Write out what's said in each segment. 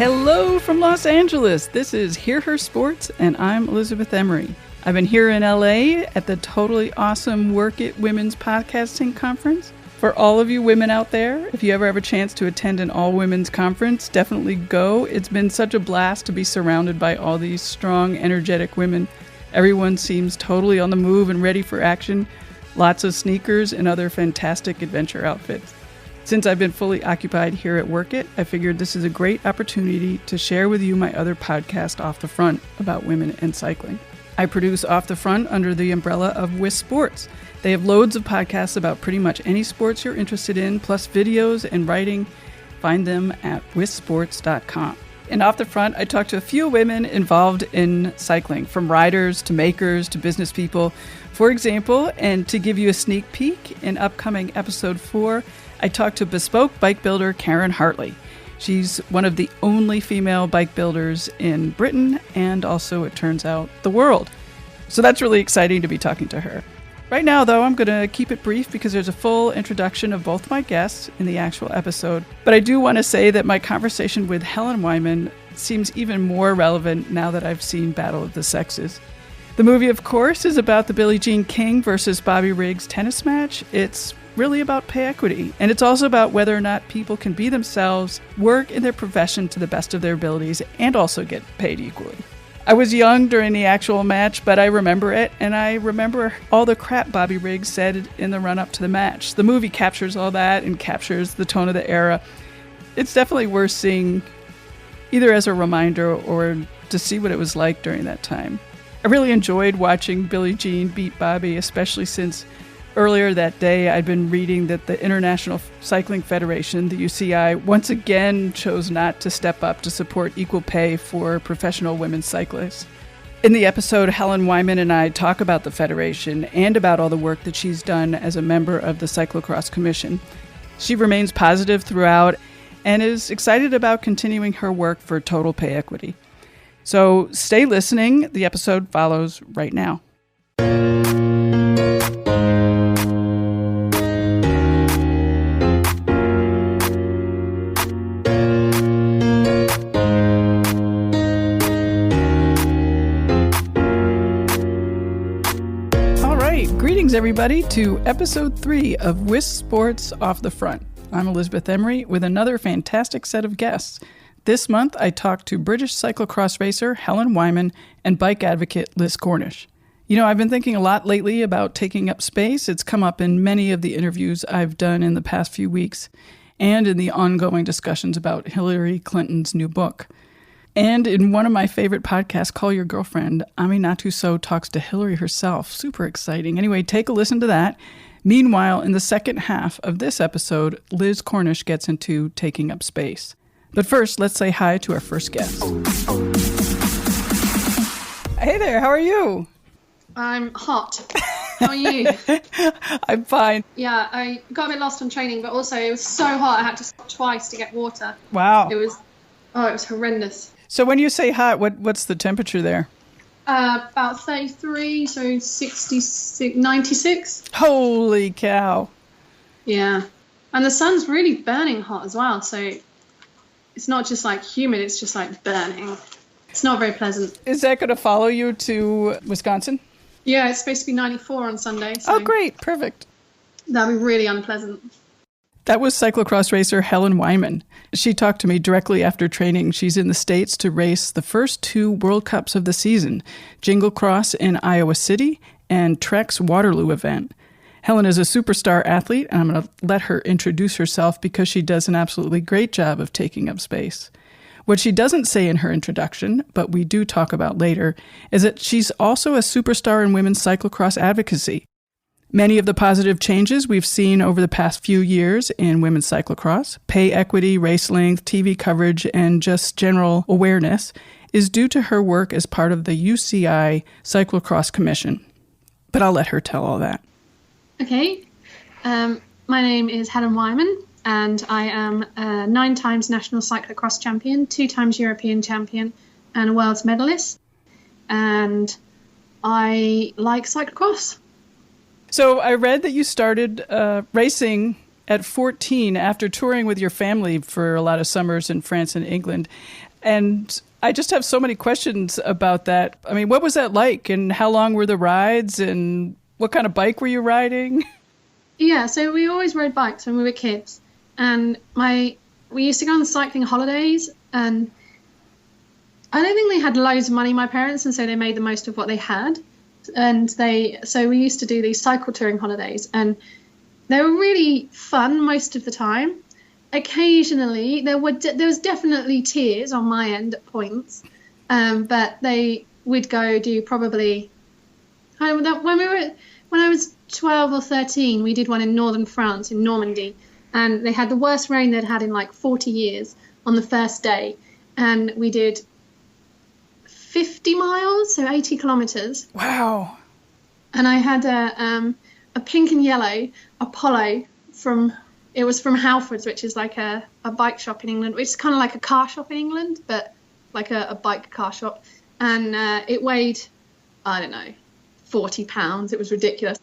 Hello from Los Angeles. This is Hear Her Sports, and I'm Elizabeth Emery. I've been here in LA at the totally awesome Work It Women's Podcasting Conference. For all of you women out there, if you ever have a chance to attend an all-women's conference, definitely go. It's been such a blast to be surrounded by all these strong, energetic women. Everyone seems totally on the move and ready for action. Lots of sneakers and other fantastic adventure outfits. Since I've been fully occupied here at Work It, I figured this is a great opportunity to share with you my other podcast, Off the Front, about women and cycling. I produce Off the Front under the umbrella of WIS Sports. They have loads of podcasts about pretty much any sports you're interested in, plus videos and writing. Find them at wissports.com. And Off the Front, I talk to a few women involved in cycling, from riders to makers to business people. For example, and to give you a sneak peek, in upcoming episode 4, I talked to bespoke bike builder Karen Hartley. She's one of the only female bike builders in Britain and also, it turns out, the world. So that's really exciting to be talking to her. Right now, though, I'm going to keep it brief because there's a full introduction of both my guests in the actual episode. But I do want to say that my conversation with Helen Wyman seems even more relevant now that I've seen Battle of the Sexes. The movie, of course, is about the Billie Jean King versus Bobby Riggs tennis match. It's really about pay equity, and it's also about whether or not people can be themselves, work in their profession to the best of their abilities, and also get paid equally. I was young during the actual match, but I remember it, and I remember all the crap Bobby Riggs said in the run-up to the match. The movie captures all that and captures the tone of the era. It's definitely worth seeing, either as a reminder or to see what it was like during that time. I really enjoyed watching Billie Jean beat Bobby, especially since earlier that day, I'd been reading that the International Cycling Federation, the UCI, once again chose not to step up to support equal pay for professional women's cyclists. In the episode, Helen Wyman and I talk about the federation and about all the work that she's done as a member of the Cyclocross Commission. She remains positive throughout and is excited about continuing her work for total pay equity. So stay listening. The episode follows right now. Greetings, everybody, to episode 3 of WIS Sports Off the Front. I'm Elizabeth Emery with another fantastic set of guests. This month, I talked to British cyclocross racer Helen Wyman and bike advocate Liz Cornish. You know, I've been thinking a lot lately about taking up space. It's come up in many of the interviews I've done in the past few weeks and in the ongoing discussions about Hillary Clinton's new book. And in one of my favorite podcasts, Call Your Girlfriend, Aminatu Sow talks to Hillary herself. Super exciting. Anyway, take a listen to that. Meanwhile, in the second half of this episode, Liz Cornish gets into taking up space. But first, let's say hi to our first guest. Hey there, how are you? I'm hot. How are you? I'm fine. Yeah, I got a bit lost on training, but also it was so hot I had to stop twice to get water. Wow. It was horrendous. So when you say hot, what's the temperature there? About 33, so 66, 96. Holy cow. Yeah. And the sun's really burning hot as well, so it's not just like humid, it's just like burning. It's not very pleasant. Is that going to follow you to Wisconsin? Yeah, it's supposed to be 94 on Sunday. So oh, great. Perfect. That'll be really unpleasant. That was cyclocross racer Helen Wyman. She talked to me directly after training. She's in the States to race the first 2 World Cups of the season, Jingle Cross in Iowa City and Trek's Waterloo event. Helen is a superstar athlete, and I'm going to let her introduce herself because she does an absolutely great job of taking up space. What she doesn't say in her introduction, but we do talk about later, is that she's also a superstar in women's cyclocross advocacy. Many of the positive changes we've seen over the past few years in women's cyclocross, pay equity, race length, TV coverage, and just general awareness, is due to her work as part of the UCI Cyclocross Commission. But I'll let her tell all that. Okay. My name is Helen Wyman, and I am a 9 times national cyclocross champion, 2 times European champion, and a world's medalist. And I like cyclocross. So I read that you started racing at 14 after touring with your family for a lot of summers in France and England. And I just have so many questions about that. I mean, what was that like, and how long were the rides, and what kind of bike were you riding? Yeah, so we always rode bikes when we were kids, and we used to go on cycling holidays, and I don't think they had loads of money, my parents, and so they made the most of what they had. And so we used to do these cycle touring holidays, and they were really fun most of the time. Occasionally, there was definitely tears on my end at points, but we'd go do probably when I was 12 or 13, we did one in northern France, in Normandy, and they had the worst rain they'd had in like 40 years on the first day, and we did 50 miles, so 80 kilometers. Wow. And I had a pink and yellow Apollo from Halfords, which is like a bike shop in England, which is kind of like a car shop in England, but like a bike car shop. And it weighed, I don't know, 40 pounds. It was ridiculous.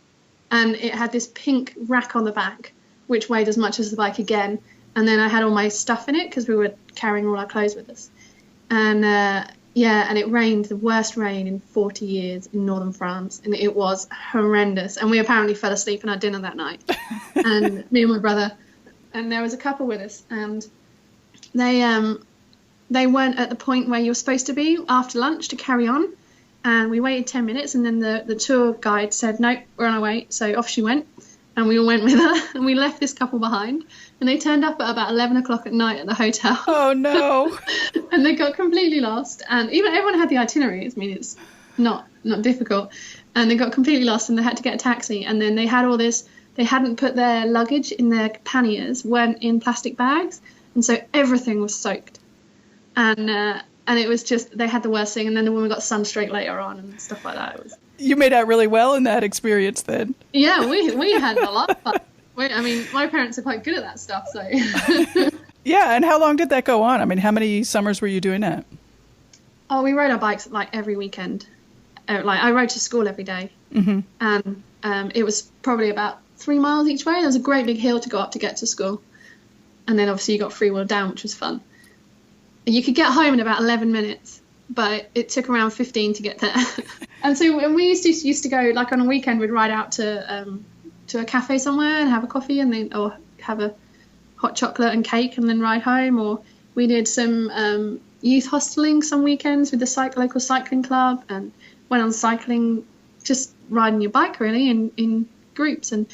And it had this pink rack on the back, which weighed as much as the bike again. And then I had all my stuff in it because we were carrying all our clothes with us. And and it rained, the worst rain in 40 years in northern France, and it was horrendous. And we apparently fell asleep in our dinner that night, and me and my brother, and there was a couple with us, and they weren't at the point where you were supposed to be after lunch to carry on, and we waited 10 minutes, and then the tour guide said, "No, we're on our way." So off she went, and we all went with her, and we left this couple behind, and they turned up at about 11 o'clock at night at the hotel. Oh, no. And they got completely lost. And even everyone had the itinerary. I mean, it's not difficult. And they got completely lost, and they had to get a taxi. And then they had all this, they hadn't put their luggage in their panniers, weren't in plastic bags. And so everything was soaked. And it was just, they had the worst thing. And then the woman got sunstroke later on and stuff like that. You made out really well in that experience then. Yeah, we had a lot of fun. I mean, my parents are quite good at that stuff, so. Yeah, and how long did that go on? I mean, how many summers were you doing that? Oh, we rode our bikes like every weekend. Like I rode to school every day. Mm-hmm. And it was probably about 3 miles each way. There was a great big hill to go up to get to school. And then obviously you got free wheel down, which was fun. You could get home in about 11 minutes, but it took around 15 to get there. And so when we used to go, like on a weekend, we'd ride out to a cafe somewhere and have a coffee, and then or have a hot chocolate and cake, and then ride home. Or we did some youth hosteling some weekends with the local cycling club, and went on cycling, just riding your bike really in groups. And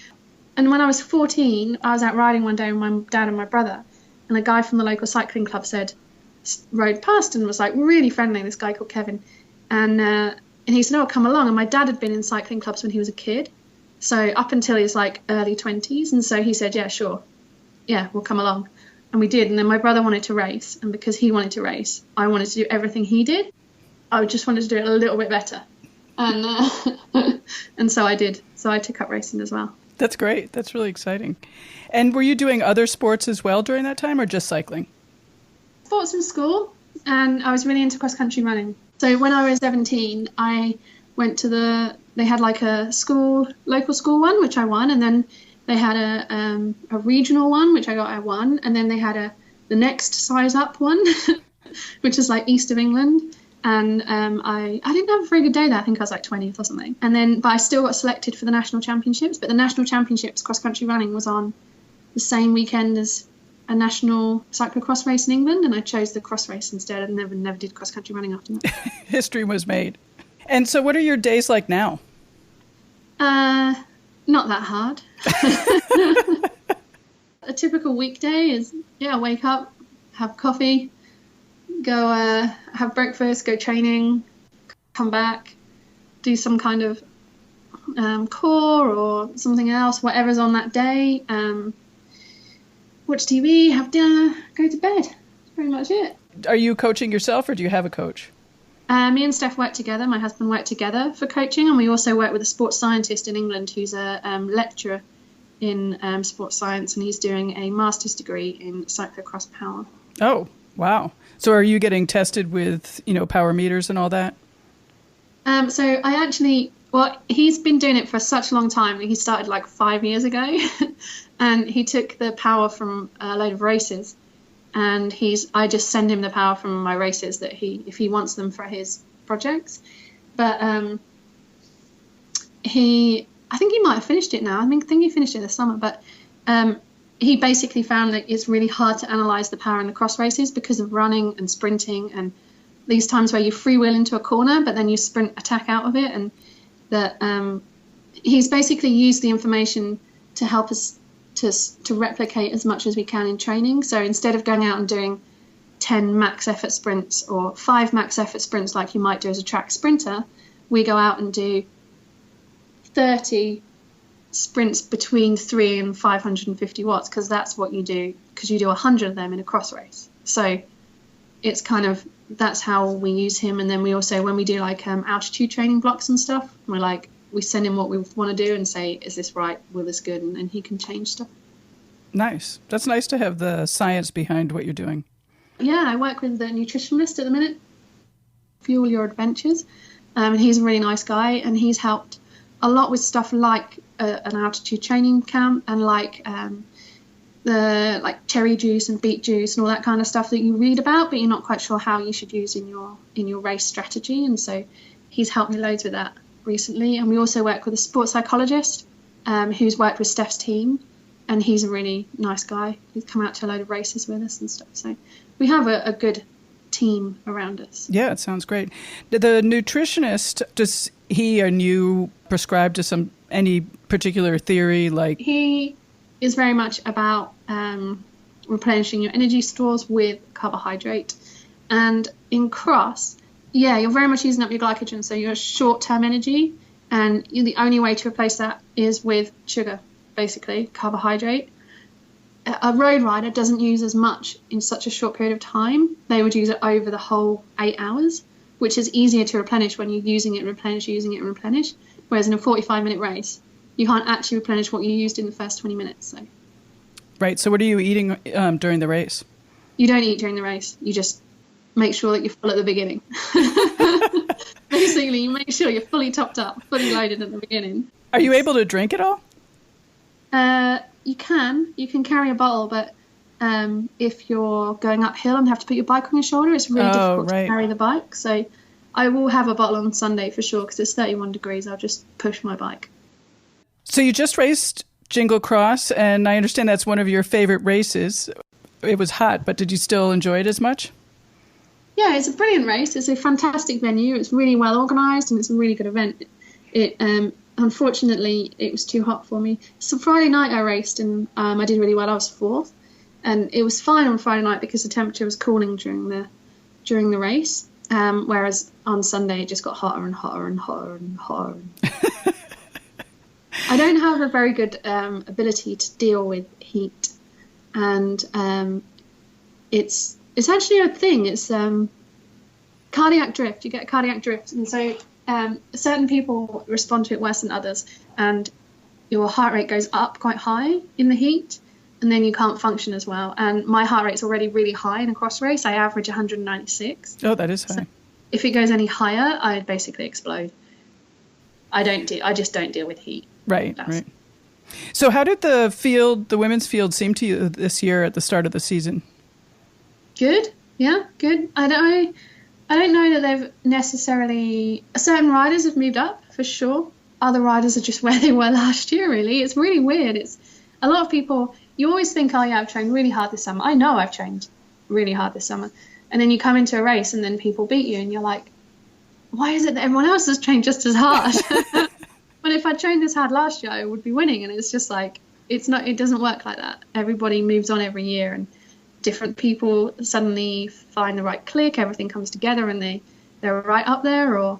when I was 14, I was out riding one day with my dad and my brother, and a guy from the local cycling club rode past and was like really friendly, this guy called Kevin, and he said, "Oh, come along." And my dad had been in cycling clubs when he was a kid, so up until his like early 20s, and so he said, "Yeah, sure, yeah, we'll come along." And we did. And then my brother wanted to race, and because he wanted to race, I wanted to do everything he did. I just wanted to do it a little bit better, and and so I did. So I took up racing as well. That's great. That's really exciting. And were you doing other sports as well during that time, or just cycling? Sports in school, and I was really into cross-country running. So when I was 17, I went to they had like a local school one, which I won, and then they had a regional one, which I won, and then they had the next size up one, which is like east of England, and I didn't have a very good day there. I think I was like 20th or something, but I still got selected for the national championships. But the national championships cross-country running was on the same weekend as a national cyclocross race in England, and I chose the cross race instead, and never did cross-country running after that. History was made. And so what are your days like now? Not that hard. A typical weekday is, wake up, have coffee, go have breakfast, go training, come back, do some kind of core or something else, whatever's on that day, watch TV, have dinner, go to bed. That's pretty much it. Are you coaching yourself, or do you have a coach? Me and Steph work together. My husband worked together for coaching, and we also work with a sports scientist in England who's a lecturer in sports science, and he's doing a master's degree in cyclocross power. Oh, wow. So are you getting tested with, power meters and all that? So I actually, he's been doing it for such a long time. He started like 5 years ago, and he took the power from a load of races. and I just send him the power from my races that if he wants them for his projects. But I think he might have finished it now. I think he finished it this summer, but he basically found that it's really hard to analyze the power in the cross races because of running and sprinting and these times where you freewheel into a corner, but then you sprint attack out of it. And that he's basically used the information to help us to replicate as much as we can in training. So instead of going out and doing 10 max effort sprints or 5 max effort sprints like you might do as a track sprinter, we go out and do 30 sprints between 3 and 550 watts, because that's what you do, because you do 100 of them in a cross race. So it's kind of, that's how we use him. And then we also, when we do like altitude training blocks and stuff, we send him what we want to do and say, is this right, will this good, and he can change stuff. Nice. That's nice to have the science behind what you're doing. Yeah, I work with the nutritionist at the minute, Fuel Your Adventures, and he's a really nice guy, and he's helped a lot with stuff like an altitude training camp and like cherry juice and beet juice and all that kind of stuff that you read about, but you're not quite sure how you should use in your race strategy. And so he's helped me loads with that recently. And we also work with a sports psychologist who's worked with Steph's team, and he's a really nice guy. He's come out to a load of races with us and stuff. So we have a good team around us. Yeah, it sounds great. The nutritionist, does he and you prescribe to any particular theory? Like, he is very much about replenishing your energy stores with carbohydrate. And in cross, you're very much using up your glycogen, so your short-term energy, and the only way to replace that is with sugar, basically, carbohydrate. A road rider doesn't use as much in such a short period of time. They would use it over the whole 8 hours, which is easier to replenish when you're using it and replenish. Whereas in a 45-minute race, you can't actually replenish what you used in the first 20 minutes. So. Right. So what are you eating during the race? You don't eat during the race. You just make sure that you're full at the beginning. Basically, you make sure you're fully topped up, fully loaded at the beginning. Are you able to drink at all? You can carry a bottle, but if you're going uphill and have to put your bike on your shoulder, it's really difficult to carry the bike. So I will have a bottle on Sunday for sure, because it's 31 degrees. I'll just push my bike. So you just raced Jingle Cross, and I understand that's one of your favorite races. It was hot, but did you still enjoy it as much? Yeah, it's a brilliant race. It's a fantastic venue. It's really well organised, and it's a really good event. Unfortunately, it was too hot for me. So Friday night I raced, and I did really well. I was 4th, and it was fine on Friday night because the temperature was cooling during the race. Whereas on Sunday it just got hotter and hotter and hotter and hotter. I don't have a very good ability to deal with heat, and it's actually a thing. It's cardiac drift. You get cardiac drift, and so certain people respond to it worse than others, and your heart rate goes up quite high in the heat, and then you can't function as well. And my heart rate's already really high in a cross race. I average 196. Oh, that is high. So if it goes any higher, I'd basically explode. I just don't deal with heat. Right. So how did the women's field seem to you this year at the start of the season? Good. Yeah, good. I don't know that they've necessarily... Certain riders have moved up, for sure. Other riders are just where they were last year, really. It's really weird. It's a lot of people... You always think, oh, yeah, I've trained really hard this summer. I know I've trained really hard this summer. And then you come into a race and then people beat you and you're like, why is it that everyone else has trained just as hard? But if I trained this hard last year, I would be winning. And it's just like, it doesn't work like that. Everybody moves on every year, and different people suddenly find the right click, everything comes together, and they're right up there. Or,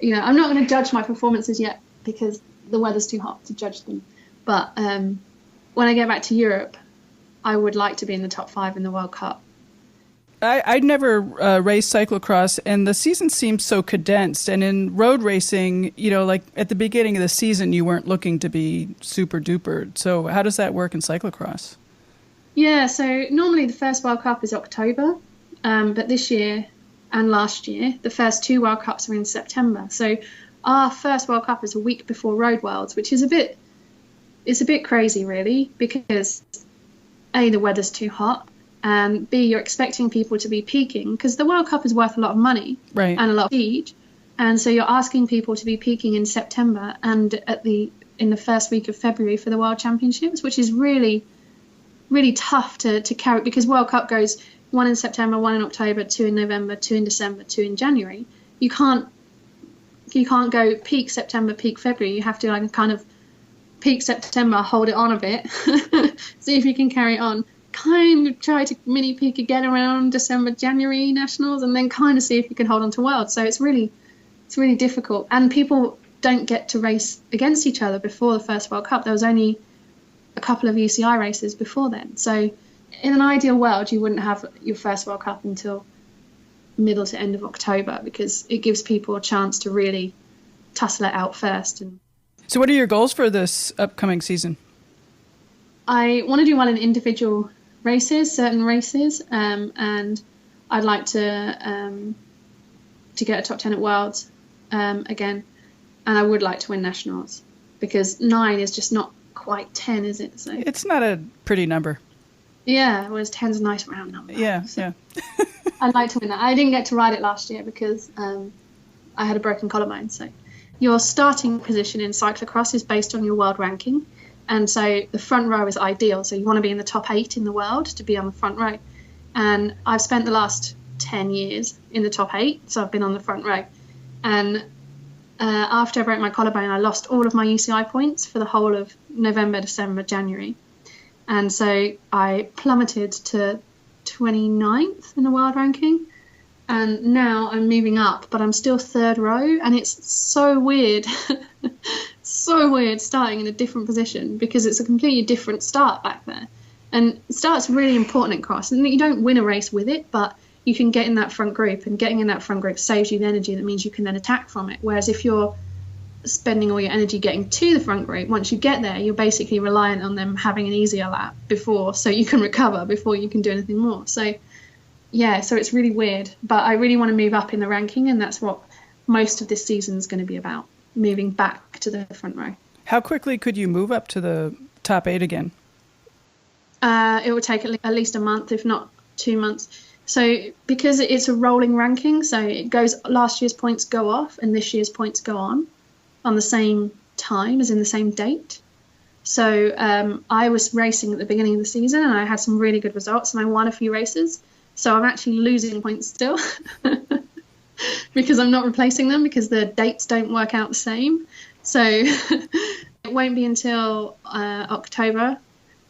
I'm not going to judge my performances yet because the weather's too hot to judge them. But when I get back to Europe, I would like to be in the top 5 in the World Cup. I'd never raced cyclocross, and the season seems so condensed. And in road racing, like at the beginning of the season, you weren't looking to be super duper. So how does that work in cyclocross? Yeah, so normally the first World Cup is October, but this year and last year, the first 2 World Cups are in September. So our first World Cup is a week before Road Worlds, which is a bit crazy, really, because A, the weather's too hot, and B, you're expecting people to be peaking, because the World Cup is worth a lot of money, right, and a lot of prestige, and so you're asking people to be peaking in September and in the first week of February for the World Championships, which is really, really tough to carry, because World Cup goes 1 in September, 1 in October, 2 in November, 2 in December, 2 in January. You can't go peak September, peak February. You have to like kind of peak September, hold it on a bit, see if you can carry it on, kind of try to mini peak again around December, January nationals, and then kind of see if you can hold on to World. So it's really difficult, and people don't get to race against each other before the first World Cup. There was only a couple of UCI races before then. So in an ideal world, you wouldn't have your first World Cup until middle to end of October, because it gives people a chance to really tussle it out first. And so what are your goals for this upcoming season? I want to do well in individual races, certain races, and I'd like to get a top 10 at Worlds again, and I would like to win nationals, because 9 is just not quite 10, is it? So it's not a pretty number. Yeah, whereas 10's a nice round number. Yeah, so yeah. I'd like to win that. I didn't get to ride it last year because I had a broken collarbone. So your starting position in cyclocross is based on your world ranking. And so the front row is ideal. So you want to be in the top 8 in the world to be on the front row. And I've spent the last 10 years in the top 8. So I've been on the front row. And after I broke my collarbone, I lost all of my UCI points for the whole of November, December, January. And so I plummeted to 29th in the world ranking. And now I'm moving up, but I'm still 3rd row. And it's so weird, so weird starting in a different position, because it's a completely different start back there. And start's really important in cross. And you don't win a race with it, but you can get in that front group, and getting in that front group saves you the energy. That means you can then attack from it. Whereas if you're spending all your energy getting to the front group, once you get there, you're basically reliant on them having an easier lap before, so you can recover before you can do anything more. So yeah, so it's really weird, but I really want to move up in the ranking, and that's what most of this season is going to be about, moving back to the front row. How quickly could you move up to the top 8 again? It would take at least a month, if not 2 months. So because it's a rolling ranking, so it goes, last year's points go off and this year's points go on the same time, as in the same date. So I was racing at the beginning of the season, and I had some really good results, and I won a few races. So I'm actually losing points still because I'm not replacing them, because the dates don't work out the same. So it won't be until October.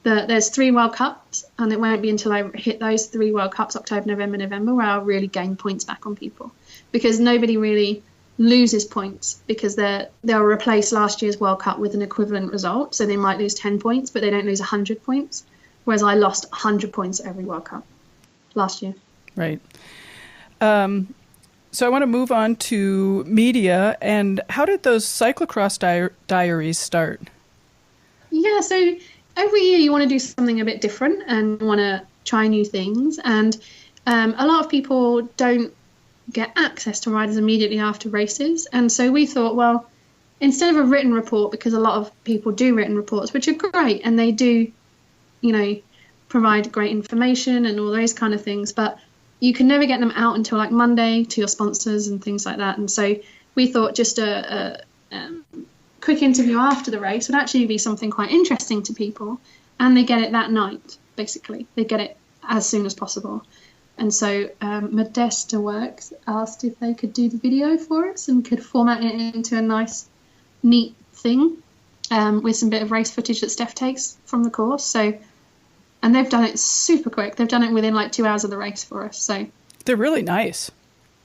There's 3 World Cups, and it won't be until I hit those 3 World Cups, October, November, where I'll really gain points back on people, because nobody really loses points, because they'll replace last year's World Cup with an equivalent result. So they might lose 10 points, but they don't lose 100 points. Whereas I lost 100 points at every World Cup last year. Right. So I want to move on to media. And how did those cyclocross diaries start? Yeah, so every year you want to do something a bit different and want to try new things. And a lot of people don't get access to riders immediately after races. And so we thought, well, instead of a written report, because a lot of people do written reports, which are great, and they do, provide great information and all those kind of things, but you can never get them out until like Monday to your sponsors and things like that. And so we thought just a quick interview after the race would actually be something quite interesting to people, and they get it that night, basically. They get it as soon as possible. And so Modesta Works asked if they could do the video for us and could format it into a nice, neat thing with some bit of race footage that Steph takes from the course. And they've done it super quick. They've done it within like 2 hours of the race for us. So they're really nice.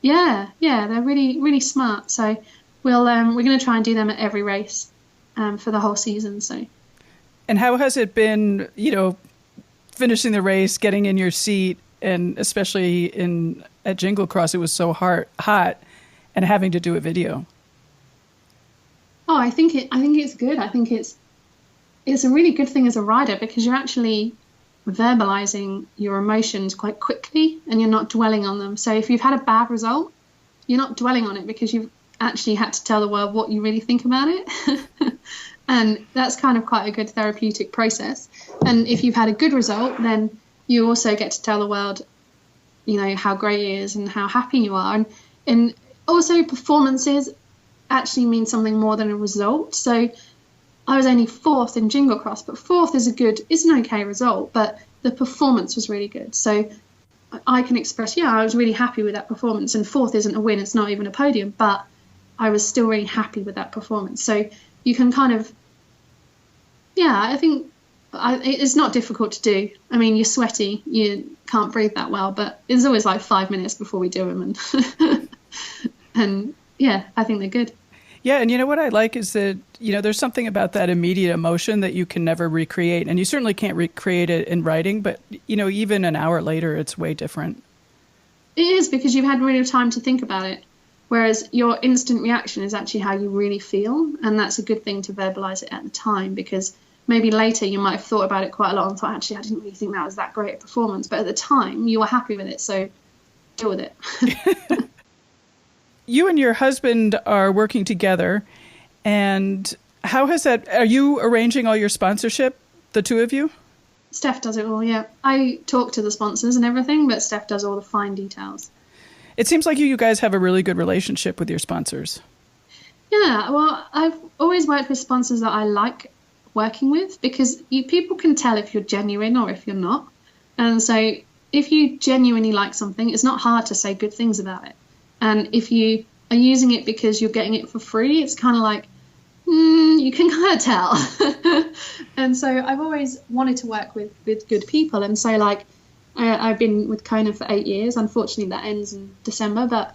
Yeah, they're really, really smart. So we're going to try and do them at every race for the whole season. So. And how has it been, finishing the race, getting in your seat, and especially at Jingle Cross, it was so hot, and having to do a video? Oh, I think it's good. I think it's a really good thing as a rider, because you're actually verbalizing your emotions quite quickly and you're not dwelling on them. So if you've had a bad result, you're not dwelling on it, because you've actually had to tell the world what you really think about it. And that's kind of quite a good therapeutic process. And if you've had a good result, then you also get to tell the world, how great it is and how happy you are. And also performances actually mean something more than a result. So I was only 4th in Jingle Cross, but 4th is an okay result, but the performance was really good. So I can express, I was really happy with that performance, and 4th isn't a win, it's not even a podium, but I was still really happy with that performance. So you can kind of, I think it's not difficult to do. I mean, you're sweaty, you can't breathe that well, but it's always like 5 minutes before we do them. And I think they're good. Yeah, and what I like is that, there's something about that immediate emotion that you can never recreate. And you certainly can't recreate it in writing, but, even an hour later, it's way different. It is, because you've had really time to think about it. Whereas your instant reaction is actually how you really feel. And that's a good thing to verbalize it at the time, because maybe later you might have thought about it quite a lot and thought, actually, I didn't really think that was that great a performance. But at the time, you were happy with it, so deal with it. You and your husband are working together, and how has that, are you arranging all your sponsorship, the two of you? Steph does it all, yeah. I talk to the sponsors and everything, but Steph does all the fine details. It seems like you guys have a really good relationship with your sponsors. Yeah, well, I've always worked with sponsors that I like working with, because people can tell if you're genuine or if you're not. And so if you genuinely like something, it's not hard to say good things about it. And if you are using it because you're getting it for free, it's kind of like, you can kind of tell. And so I've always wanted to work with good people. And so I've been with Kona for 8 years. Unfortunately, that ends in December. But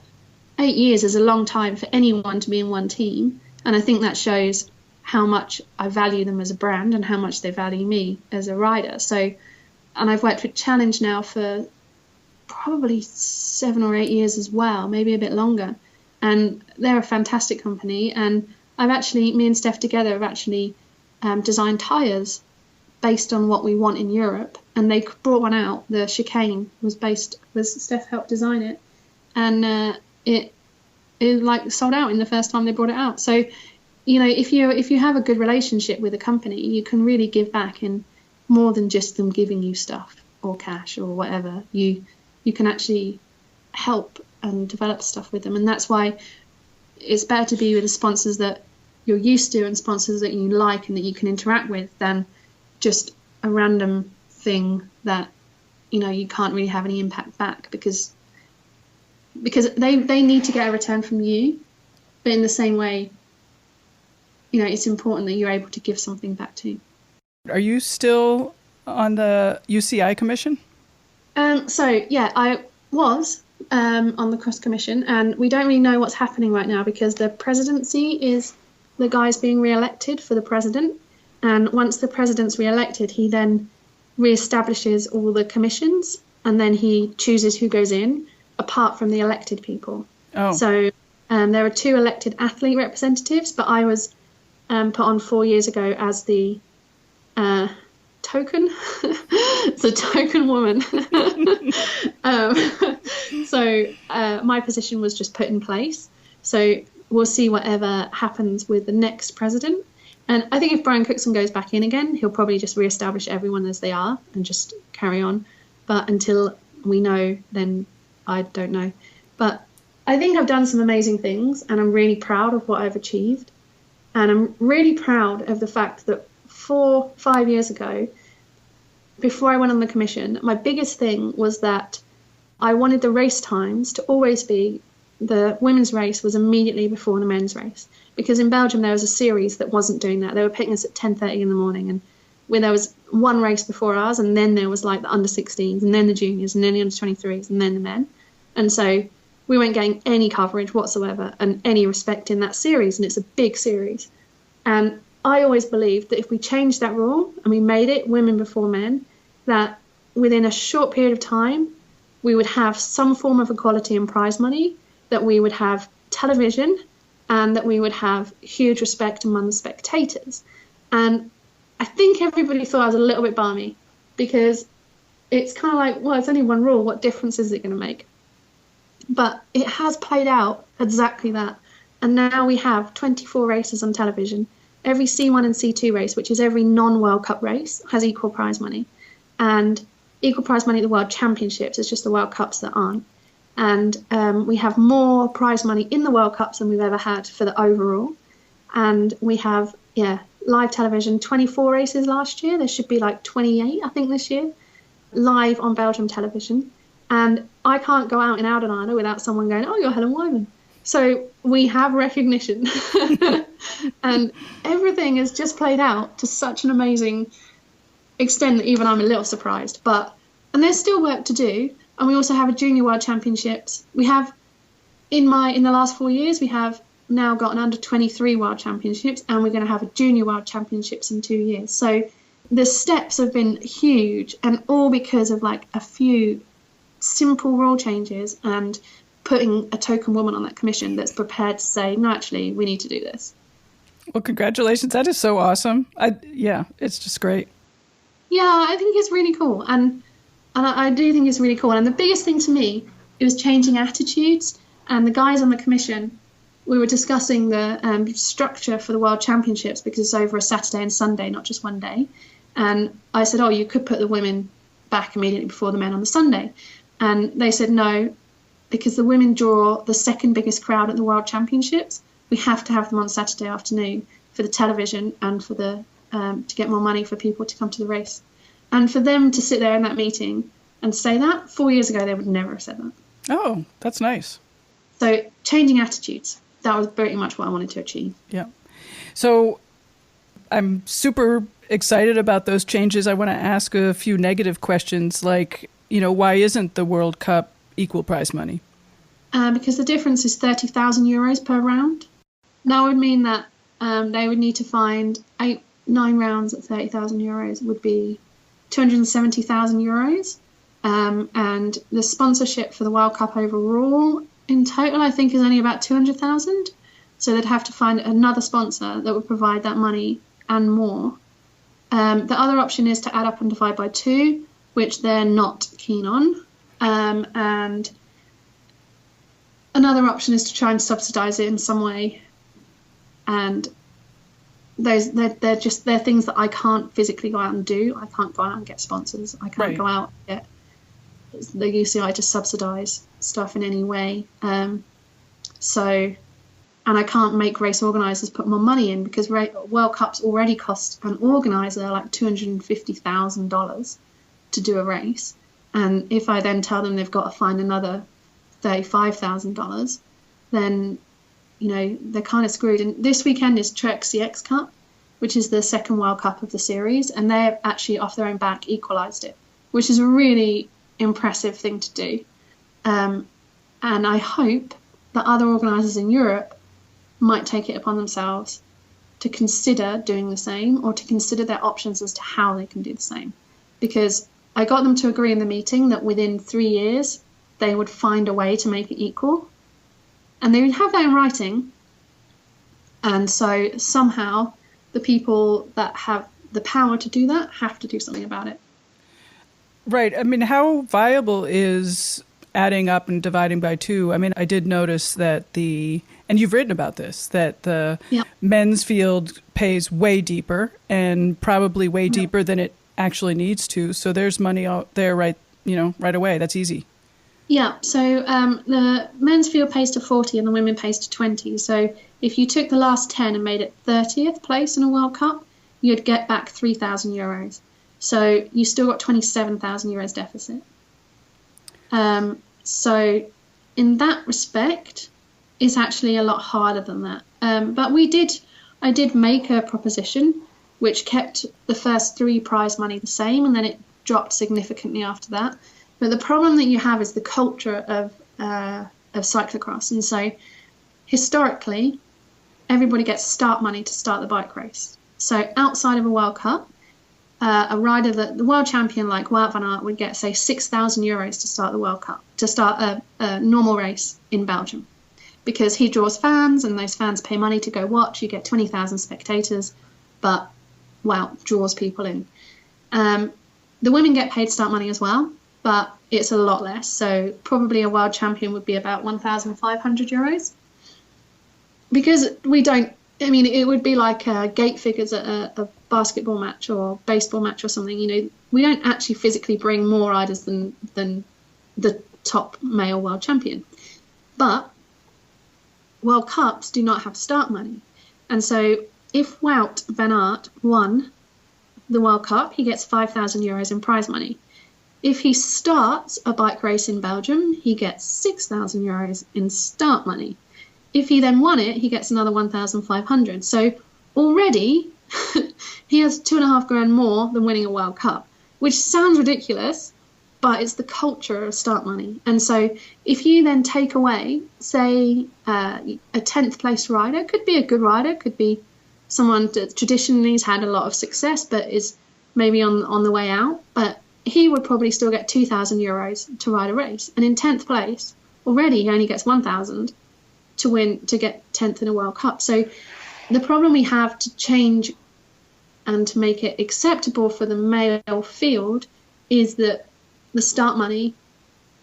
8 years is a long time for anyone to be in one team. And I think that shows how much I value them as a brand and how much they value me as a rider. So, and I've worked with Challenge now for probably 7 or 8 years as well, maybe a bit longer. And they're a fantastic company. And me and Steph together have actually designed tyres based on what we want in Europe. And they brought one out. The chicane was Steph helped design it. And it sold out in the first time they brought it out. So, if you have a good relationship with a company, you can really give back in more than just them giving you stuff or cash or whatever. You can actually help and develop stuff with them. And that's why it's better to be with the sponsors that you're used to and sponsors that you like and that you can interact with than just a random thing that, you can't really have any impact back, because they need to get a return from you. But in the same way, it's important that you're able to give something back too. Are you still on the UCI commission? I was on the cross commission, and we don't really know what's happening right now because the presidency is the guy's being re-elected for the president. And once the president's re-elected, he then re-establishes all the commissions, and then he chooses who goes in, apart from the elected people. Oh. So there are 2 elected athlete representatives, but I was put on 4 years ago as the token. It's a token woman. So my position was just put in place. So we'll see whatever happens with the next president. And I think if Brian Cookson goes back in again, he'll probably just reestablish everyone as they are and just carry on. But until we know, then I don't know. But I think I've done some amazing things, and I'm really proud of what I've achieved. And I'm really proud of the fact that 4-5 years ago, before I went on the commission, my biggest thing was that I wanted the race times to always be, the women's race was immediately before the men's race. Because in Belgium, there was a series that wasn't doing that. They were picking us at 10:30 in the morning, and where there was one race before ours, and then there was the under 16s, and then the juniors, and then the under 23s, and then the men. And so we weren't getting any coverage whatsoever and any respect in that series, and it's a big series. And I always believed that if we changed that rule and we made it women before men, that within a short period of time, we would have some form of equality in prize money, that we would have television, and that we would have huge respect among the spectators. And I think everybody thought I was a little bit balmy, because it's kind of like, well, it's only one rule. What difference is it going to make? But it has played out exactly that. And now we have 24 races on television. Every C1 and C2 race, which is every non-World Cup race, has equal prize money. And equal prize money at the World Championships. It's just the World Cups that aren't. And we have more prize money in the World Cups than we've ever had for the overall. And we have, live television, 24 races last year. There should be like 28, I think, this year, live on Belgium television. And I can't go out in Oudenaarde without someone going, oh, you're Helen Wyman. So we have recognition. And everything has just played out to such an amazing extent that even I'm a little surprised. And there's still work to do. And we also have a Junior World Championships. We have, in the last 4 years, we have now got an under 23 World Championships, and we're going to have a Junior World Championships in 2 years. So the steps have been huge, and all because of like a few simple rule changes and putting a token woman on that commission that's prepared to say, no, actually, we need to do this. Well, congratulations. That is so awesome. It's just great. Yeah, I think it's really cool. And I do think it's really cool. And the biggest thing to me, it was changing attitudes. And the guys on the commission, we were discussing the structure for the World Championships because it's over a Saturday and Sunday, not just one day. And I said, you could put the women back immediately before the men on the Sunday. And they said no, because the women draw the second biggest crowd at the World Championships. We have to have them on Saturday afternoon for the television and for the to get more money for people to come to the race. And for them to sit there in that meeting and say that, 4 years ago, they would never have said that. Oh, that's nice. So changing attitudes, that was very much what I wanted to achieve. Yeah. So I'm super excited about those changes. I want to ask a few negative questions like, why isn't the World Cup equal prize money? Because the difference is 30,000 euros per round. That would mean that they would need to find 9 rounds at 30,000 euros would be 270,000 euros. And the sponsorship for the World Cup overall in total, I think, is only about 200,000. So they'd have to find another sponsor that would provide that money and more. The other option is to add up and divide by 2, which they're not keen on. And another option is to try and subsidise it in some way. And they're things that I can't physically go out and do. I can't go out and get sponsors. I can't go out and get the UCI to subsidise stuff in any way. And I can't make race organisers put more money in because World Cups already cost an organiser like $250,000 to do a race. And if I then tell them they've got to find another $35,000, then, they're kind of screwed. And this weekend is Trek CX Cup, which is the second World Cup of the series. And they've actually, off their own back, equalised it, which is a really impressive thing to do. And I hope that other organisers in Europe might take it upon themselves to consider doing the same or to consider their options as to how they can do the same. Because I got them to agree in the meeting that within 3 years, they would find a way to make it equal. And they would have that in writing. And so somehow the people that have the power to do that have to do something about it. Right. I mean, how viable is adding up and dividing by 2? I mean, I did notice that and you've written about this, that the men's field pays way deeper and probably way deeper than it actually needs to. So there's money out there right away. That's easy. Yeah, so the men's field pays to 40 and the women pays to 20. So if you took the last 10 and made it 30th place in a World Cup, you'd get back 3,000 euros. So you still got 27,000 euros deficit. So in that respect, it's actually a lot harder than that. But I did make a proposition which kept the first 3 prize money the same, and then it dropped significantly after that. But the problem that you have is the culture of cyclocross. And so historically, everybody gets start money to start the bike race. So outside of a World Cup, a rider the world champion like Wout van Aert would get, say, 6,000 euros to start the World Cup, to start a normal race in Belgium. Because he draws fans and those fans pay money to go watch. You get 20,000 spectators, but Wout draws people in. The women get paid start money as well, but it's a lot less. So probably a world champion would be about 1,500 euros. Because we don't I mean, it would be like gate figures at a basketball match or baseball match or something. You know, we don't actually physically bring more riders than the top male world champion. But World Cups do not have start money. And so if Wout van Aert won the World Cup, he gets €5,000 in prize money. If he starts a bike race in Belgium, he gets €6,000 in start money. If he then won it, he gets another 1,500. So already he has $2,500 more than winning a World Cup, which sounds ridiculous, but it's the culture of start money. And so if you then take away, say, a 10th place rider, could be a good rider, could be someone that traditionally has had a lot of success but is maybe on the way out, but he would probably still get €2,000 to ride a race. And in 10th place, already he only gets 1,000 to get 10th in a World Cup. So the problem we have to change and to make it acceptable for the male field is that the start money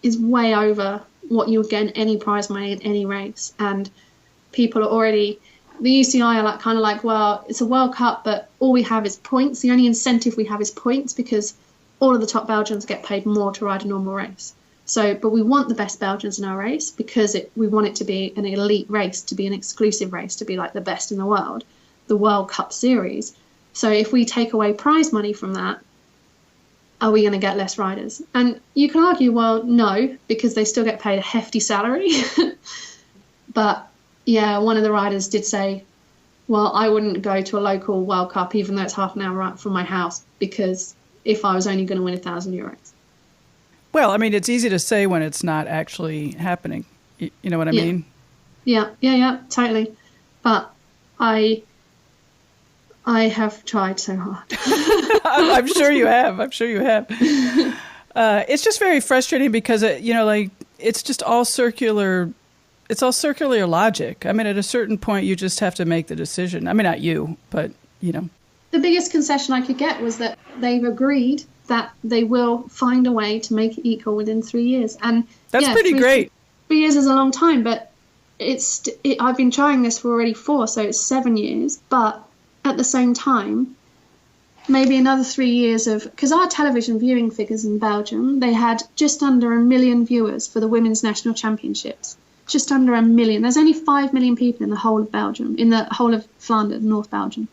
is way over what you would get in any prize money in any race. And people are already, the UCI are kind of like, well, it's a World Cup, but all we have is points. The only incentive we have is points because all of the top Belgians get paid more to ride a normal race. So, but we want the best Belgians in our race because we want it to be an elite race, to be an exclusive race, to be like the best in the world, the World Cup series. So if we take away prize money from that, are we going to get less riders? And you can argue, well, no, because they still get paid a hefty salary. But yeah, one of the riders did say, well, I wouldn't go to a local World Cup, even though it's half an hour right from my house, because if I was only going to win €1,000. Well, I mean, it's easy to say when it's not actually happening. You know what I mean? Yeah, totally. But I have tried so hard. I'm sure you have. It's just very frustrating because, it's just all circular. It's all circular logic. I mean, at a certain point, you just have to make the decision. I mean, not you, but, The biggest concession I could get was that they've agreed that they will find a way to make it equal within 3 years. And that's pretty great. 3 years is a long time, but I've been trying this for already 4, so it's 7 years. But at the same time, maybe another 3 years because our television viewing figures in Belgium, they had just under 1 million viewers for the Women's National Championships. Just under 1 million. There's only 5 million people in the whole of Belgium, in the whole of Flanders, North Belgium.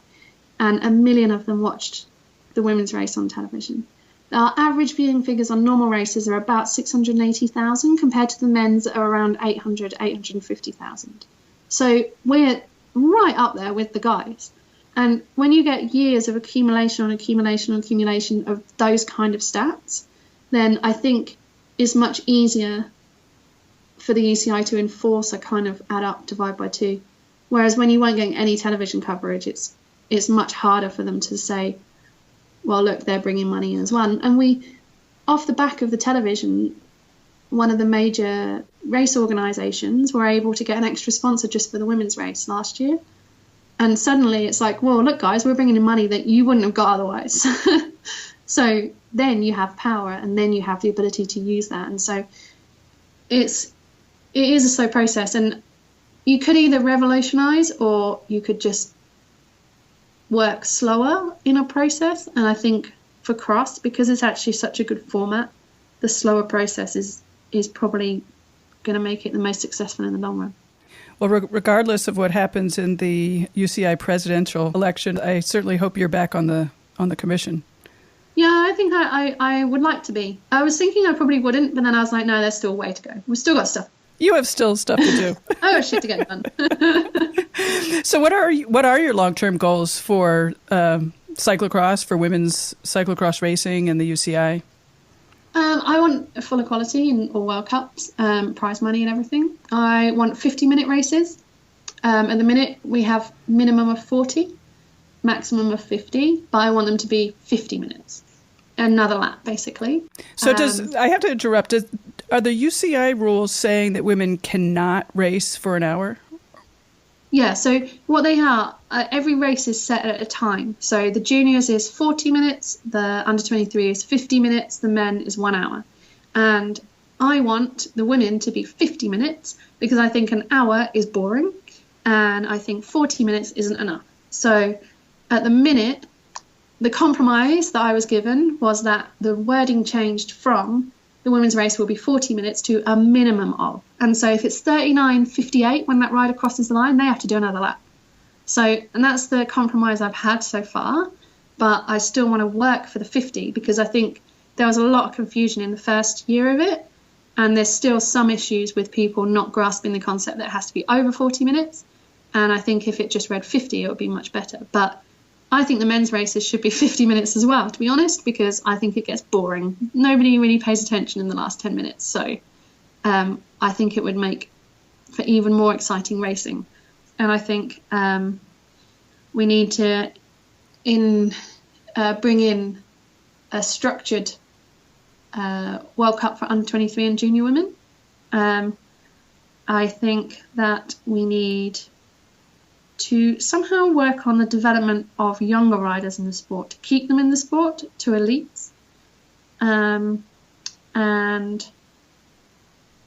And 1 million of them watched the women's race on television. Our average viewing figures on normal races are about 680,000 compared to the men's are around 800, 850,000. So we're right up there with the guys. And when you get years of accumulation on accumulation on accumulation of those kind of stats, then I think it's much easier for the UCI to enforce a kind of add up, divide by 2. Whereas when you weren't getting any television coverage, it's much harder for them to say, well, look, they're bringing money in as well. And we, off the back of the television, one of the major race organisations were able to get an extra sponsor just for the women's race last year. And suddenly it's like, well, look, guys, we're bringing in money that you wouldn't have got otherwise. So then you have power and then you have the ability to use that. And so it is a slow process. And you could either revolutionise or you could just work slower in a process. And I think for cross, because it's actually such a good format, the slower process is probably going to make it the most successful in the long run. Well, regardless of what happens in the UCI presidential election, I certainly hope you're back on the commission. Yeah, I think I would like to be. I was thinking I probably wouldn't, but then I was like, no, there's still a way to go. We've still got stuff. You have still stuff to do. Oh, shit to get done. So what are your long-term goals for cyclocross, for women's cyclocross racing and the UCI? I want full equality in all World Cups, prize money and everything. I want 50-minute races. At the minute, we have minimum of 40, maximum of 50, but I want them to be 50 minutes. Another lap, basically. So I have to interrupt. Are the UCI rules saying that women cannot race for an hour? Yeah, so what they are, every race is set at a time. So the juniors is 40 minutes, the under 23 is 50 minutes, the men is 1 hour. And I want the women to be 50 minutes because I think an hour is boring. and I think 40 minutes isn't enough. So at the minute, the compromise that I was given was that the wording changed from the women's race will be 40 minutes to a minimum of. And so if it's 39:58 when that rider crosses the line, they have to do another lap. So, and that's the compromise I've had so far, but I still want to work for the 50 because I think there was a lot of confusion in the first year of it, and there's still some issues with people not grasping the concept that it has to be over 40 minutes. And I think if it just read 50, it would be much better. But I think the men's races should be 50 minutes as well, to be honest, because I think it gets boring. Nobody really pays attention in the last 10 minutes. So I think it would make for even more exciting racing. And I think we need to bring in a structured World Cup for under 23 and junior women. I think that we need to somehow work on the development of younger riders in the sport, to keep them in the sport to elites. And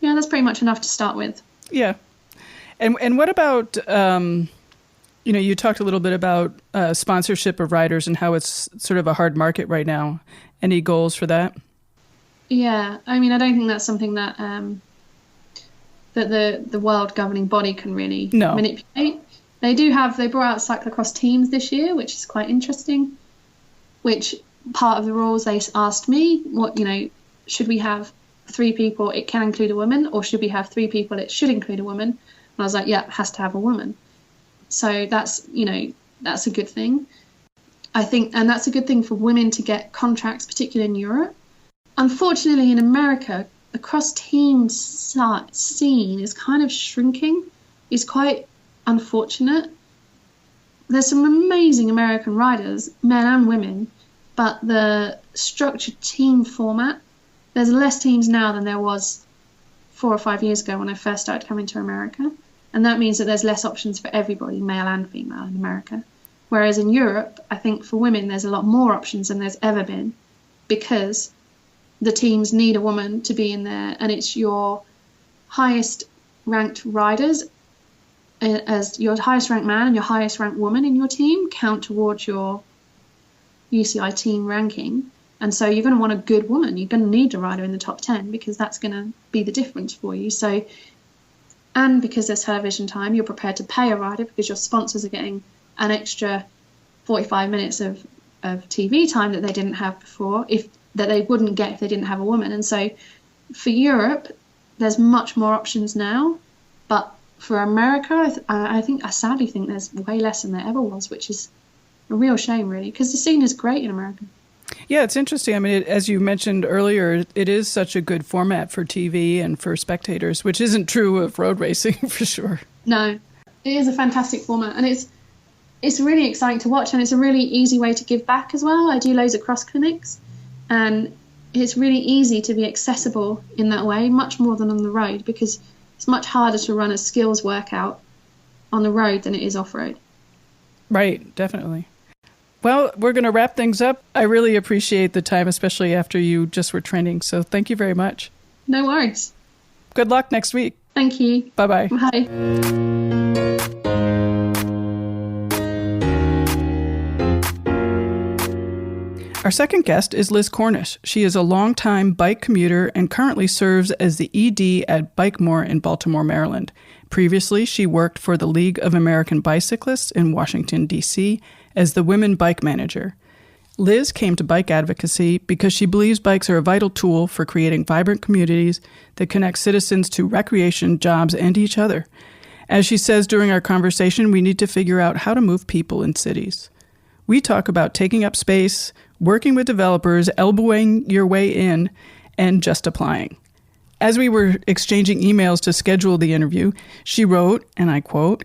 yeah, that's pretty much enough to start with. Yeah. And what about, you talked a little bit about sponsorship of riders and how it's sort of a hard market right now. Any goals for that? Yeah, I mean, I don't think that's something that that the world governing body can really manipulate. They brought out cyclocross teams this year, which is quite interesting, which part of the rules they asked me, should we have 3 people, it can include a woman, or should we have 3 people, it should include a woman? And I was like, yeah, it has to have a woman. So that's a good thing. I think, and that's a good thing for women to get contracts, particularly in Europe. Unfortunately, in America, the cross-team scene is kind of shrinking. It's quite unfortunate. There's some amazing American riders, men and women, but the structured team format, there's less teams now than there was 4 or 5 years ago when I first started coming to America. And that means that there's less options for everybody, male and female, in America. Whereas in Europe, I think for women, there's a lot more options than there's ever been, because the teams need a woman to be in there, and it's your highest ranked riders, as your highest ranked man and your highest ranked woman in your team count towards your UCI team ranking. And so you're going to want a good woman. You're going to need a rider in the top 10 because that's going to be the difference for you. So, and because there's television time, you're prepared to pay a rider because your sponsors are getting an extra 45 minutes of TV time that they didn't have before, that they wouldn't get if they didn't have a woman. And so for Europe, there's much more options now. But for America, I sadly think there's way less than there ever was, which is a real shame, really, because the scene is great in America. Yeah, it's interesting. I mean, as you mentioned earlier, it is such a good format for TV and for spectators, which isn't true of road racing for sure. No, it is a fantastic format, and it's really exciting to watch, and it's a really easy way to give back as well. I do loads of cross clinics, and it's really easy to be accessible in that way, much more than on the road, because it's much harder to run a skills workout on the road than it is off-road. Right, definitely. Well, we're going to wrap things up. I really appreciate the time, especially after you just were training. So thank you very much. No worries. Good luck next week. Thank you. Bye-bye. Bye. Our second guest is Liz Cornish. She is a longtime bike commuter and currently serves as the ED at Bikemore in Baltimore, Maryland. Previously, she worked for the League of American Bicyclists in Washington, D.C., as the women bike manager. Liz came to bike advocacy because she believes bikes are a vital tool for creating vibrant communities that connect citizens to recreation, jobs, and each other. As she says during our conversation, we need to figure out how to move people in cities. We talk about taking up space, working with developers, elbowing your way in, and just applying. As we were exchanging emails to schedule the interview, she wrote, and I quote,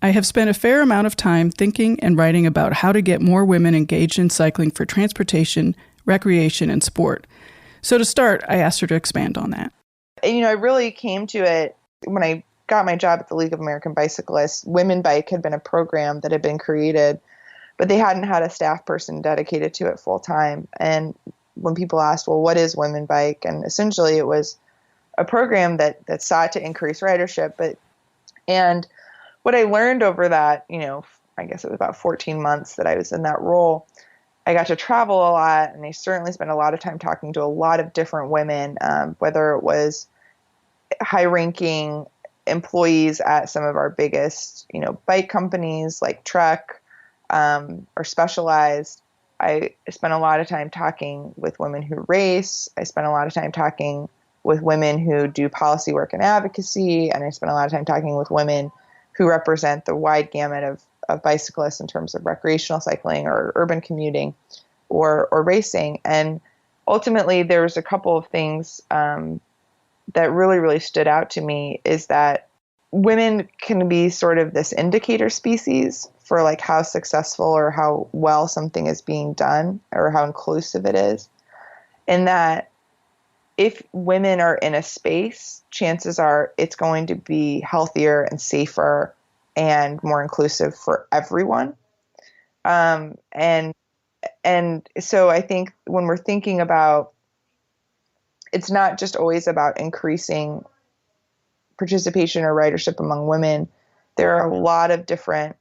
"I have spent a fair amount of time thinking and writing about how to get more women engaged in cycling for transportation, recreation, and sport." So to start, I asked her to expand on that. I really came to it when I got my job at the League of American Bicyclists. Women Bike had been a program that had been created, but they hadn't had a staff person dedicated to it full time. And when people asked, well, what is Women Bike? And essentially it was a program that sought to increase ridership, and what I learned over that, I guess it was about 14 months that I was in that role, I got to travel a lot, and I certainly spent a lot of time talking to a lot of different women, whether it was high-ranking employees at some of our biggest, bike companies like Trek, or Specialized. I spent a lot of time talking with women who race. I spent a lot of time talking with women who do policy work and advocacy, and I spent a lot of time talking with women who represent the wide gamut of bicyclists in terms of recreational cycling or urban commuting or racing. And ultimately, there was a couple of things that really, really stood out to me, is that women can be sort of this indicator species for like how successful or how well something is being done or how inclusive it is. And that if women are in a space, chances are it's going to be healthier and safer and more inclusive for everyone. And so I think when we're thinking about, it's not just always about increasing participation or ridership among women. There are a lot of different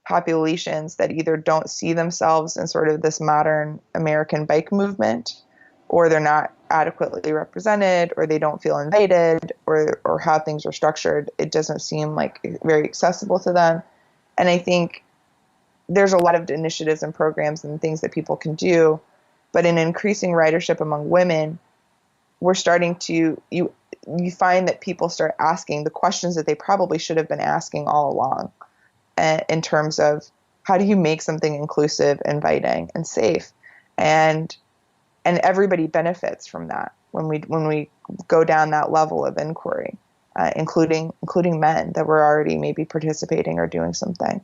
populations that either don't see themselves in sort of this modern American bike movement, or they're not adequately represented, or they don't feel invited, or how things are structured. It doesn't seem like very accessible to them. And I think there's a lot of initiatives and programs and things that people can do, but in increasing ridership among women, we're starting to, you find that people start asking the questions that they probably should have been asking all along, in terms of how do you make something inclusive, inviting, and safe, and everybody benefits from that when we go down that level of inquiry, including men that were already maybe participating or doing something.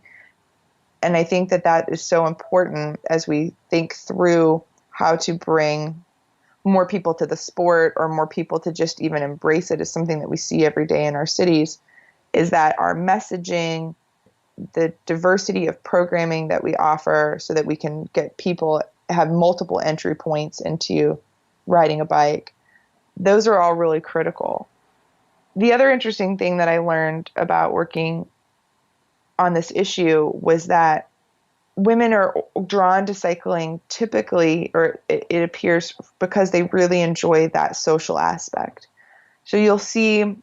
And I think that is so important as we think through how to bring more people to the sport, or more people to just even embrace it as something that we see every day in our cities, is that our messaging, the diversity of programming that we offer so that we can get people, have multiple entry points into riding a bike, those are all really critical. The other interesting thing that I learned about working on this issue was that women are drawn to cycling typically, or it appears, because they really enjoy that social aspect. So you'll see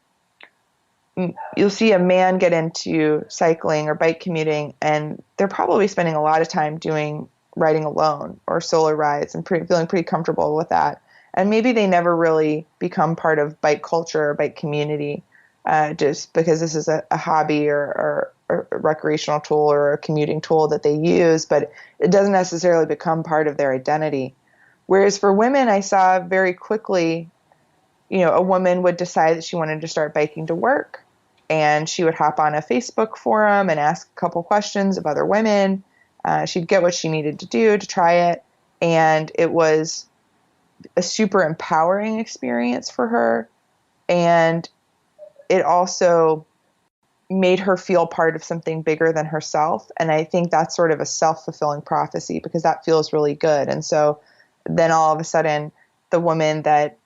a man get into cycling or bike commuting, and they're probably spending a lot of time riding alone or solo rides and feeling pretty comfortable with that. And maybe they never really become part of bike culture or bike community, just because this is a hobby or a recreational tool or a commuting tool that they use, but it doesn't necessarily become part of their identity. Whereas for women, I saw very quickly, a woman would decide that she wanted to start biking to work, and she would hop on a Facebook forum and ask a couple questions of other women. She'd get what she needed to do to try it, and it was a super empowering experience for her. And it also made her feel part of something bigger than herself. And I think that's sort of a self-fulfilling prophecy, because that feels really good. And so then all of a sudden, the woman that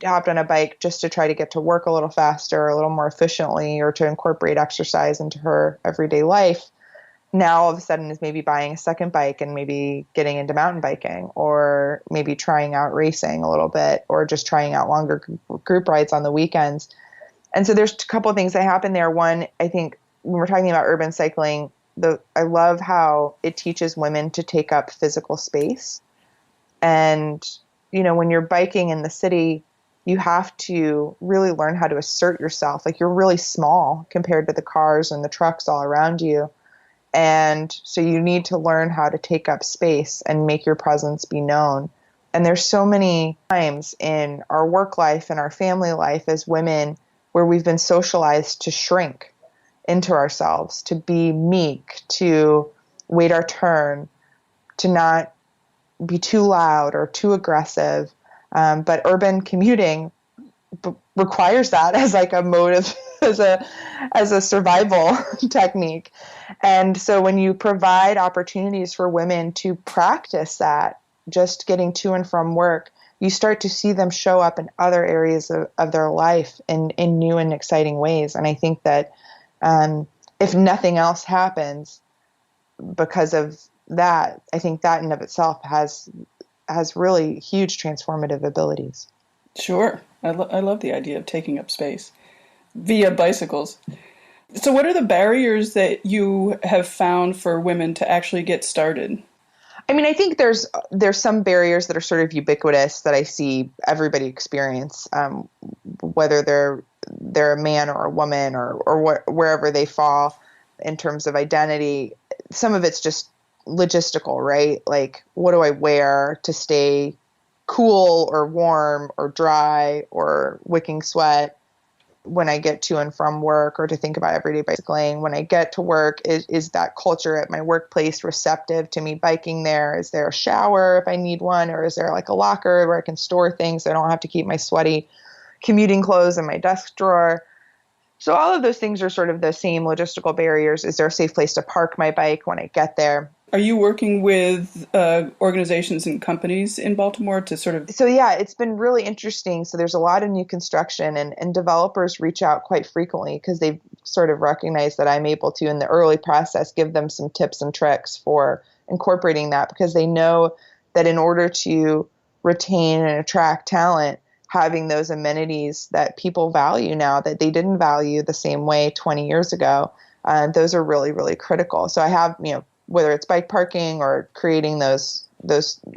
hopped on a bike just to try to get to work a little faster, a little more efficiently, or to incorporate exercise into her everyday life, now all of a sudden is maybe buying a second bike and maybe getting into mountain biking, or maybe trying out racing a little bit, or just trying out longer group rides on the weekends. And so there's a couple of things that happen there. One, I think when we're talking about urban cycling, I love how it teaches women to take up physical space. And, when you're biking in the city, you have to really learn how to assert yourself. Like, you're really small compared to the cars and the trucks all around you. And so you need to learn how to take up space and make your presence be known. And there's so many times in our work life and our family life as women where we've been socialized to shrink into ourselves, to be meek, to wait our turn, to not be too loud or too aggressive. But urban commuting requires that as like a motive, as a survival technique. And so when you provide opportunities for women to practice that, just getting to and from work, you start to see them show up in other areas of their life in new and exciting ways. And I think that if nothing else happens because of that, I think that in of itself has really huge transformative abilities. Sure. I love the idea of taking up space via bicycles. So what are the barriers that you have found for women to actually get started? I mean, I think there's some barriers that are sort of ubiquitous that I see everybody experience, whether they're a man or a woman or wherever they fall in terms of identity. Some of it's just logistical, right? Like, what do I wear to stay cool or warm or dry or wicking sweat when I get to and from work, or to think about everyday bicycling? When I get to work, is that culture at my workplace receptive to me biking there? Is there a shower if I need one? Or is there like a locker where I can store things so I don't have to keep my sweaty commuting clothes in my desk drawer? So all of those things are sort of the same logistical barriers. Is there a safe place to park my bike when I get there? Are you working with organizations and companies in Baltimore to sort of... So yeah, it's been really interesting. So there's a lot of new construction, and developers reach out quite frequently because they've sort of recognized that I'm able to, in the early process, give them some tips and tricks for incorporating that, because they know that in order to retain and attract talent, having those amenities that people value now that they didn't value the same way 20 years ago, those are really, really critical. So I have, whether it's bike parking or creating those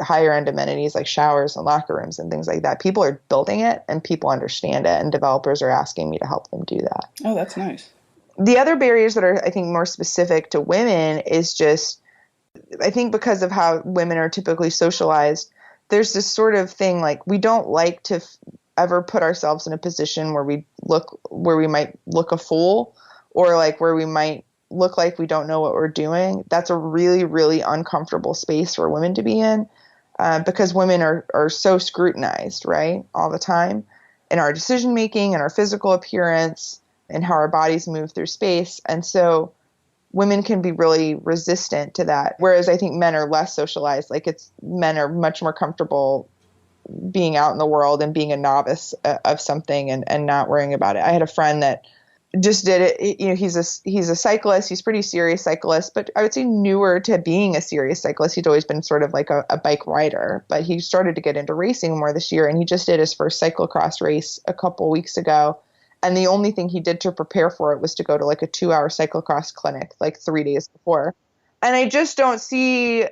higher end amenities like showers and locker rooms and things like that, people are building it and people understand it, and developers are asking me to help them do that. Oh, that's nice. The other barriers that are, I think, more specific to women is just, I think because of how women are typically socialized, there's this sort of thing like we don't like to ever put ourselves in a position where we might look a fool, or like where we might look like we don't know what we're doing. That's a really, really uncomfortable space for women to be in, because women are so scrutinized, right, all the time in our decision making and our physical appearance and how our bodies move through space. And so women can be really resistant to that. Whereas I think men are less socialized. Like men are much more comfortable being out in the world and being a novice of something and not worrying about it. I had a friend that just did it. He's a cyclist. He's a pretty serious cyclist, but I would say newer to being a serious cyclist. He'd always been sort of like a bike rider, but he started to get into racing more this year, and he just did his first cyclocross race a couple weeks ago. And the only thing he did to prepare for it was to go to like a 2-hour cyclocross clinic like 3 days before. And I just don't see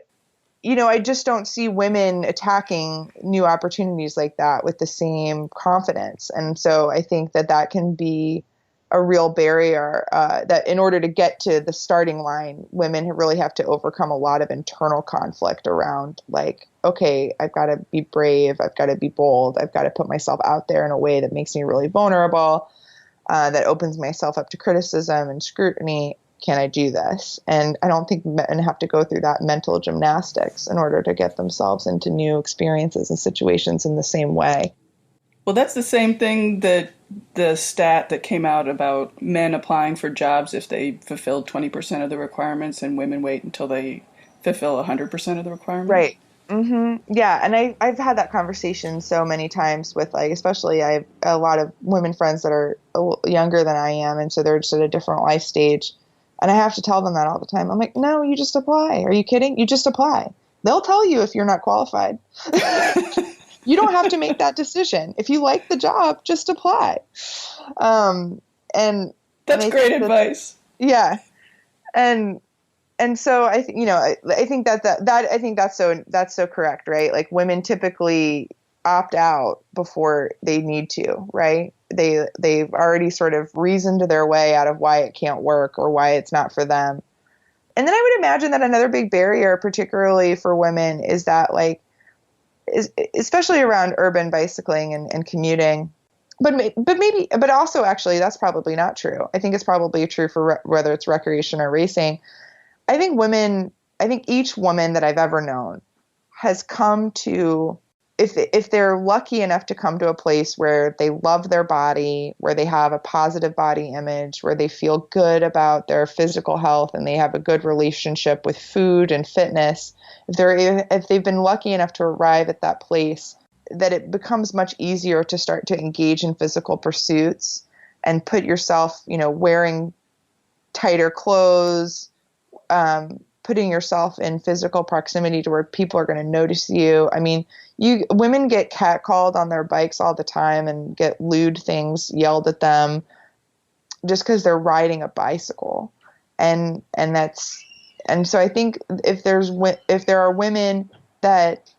women attacking new opportunities like that with the same confidence. And so I think that can be a real barrier, that in order to get to the starting line, women really have to overcome a lot of internal conflict around like, okay, I've got to be brave. I've got to be bold. I've got to put myself out there in a way that makes me really vulnerable, that opens myself up to criticism and scrutiny. Can I do this? And I don't think men have to go through that mental gymnastics in order to get themselves into new experiences and situations in the same way. Well, that's the same thing that the stat that came out about men applying for jobs if they fulfilled 20% of the requirements, and women wait until they fulfill 100% of the requirements. Right. Mm-hmm. Yeah. And I've had that conversation so many times with, like, especially I have a lot of women friends that are younger than I am. And so they're just at a different life stage. And I have to tell them that all the time. I'm like, no, you just apply. Are you kidding? You just apply. They'll tell you if you're not qualified. You don't have to make that decision. If you like the job, just apply. And that's great advice. Yeah. And so I think that's so correct, right? Like women typically opt out before they need to, right? They've already sort of reasoned their way out of why it can't work or why it's not for them. And then I would imagine that another big barrier, particularly for women, is that especially around urban bicycling and commuting, but also actually that's probably not true. I think it's probably true for whether it's recreation or racing. I think each woman that I've ever known has come to, if they're lucky enough to come to a place where they love their body, where they have a positive body image, where they feel good about their physical health and they have a good relationship with food and fitness, if they've been lucky enough to arrive at that place, that it becomes much easier to start to engage in physical pursuits and put yourself, wearing tighter clothes, putting yourself in physical proximity to where people are going to notice you. I mean, women get catcalled on their bikes all the time and get lewd things yelled at them just because they're riding a bicycle. And so I think if there are women that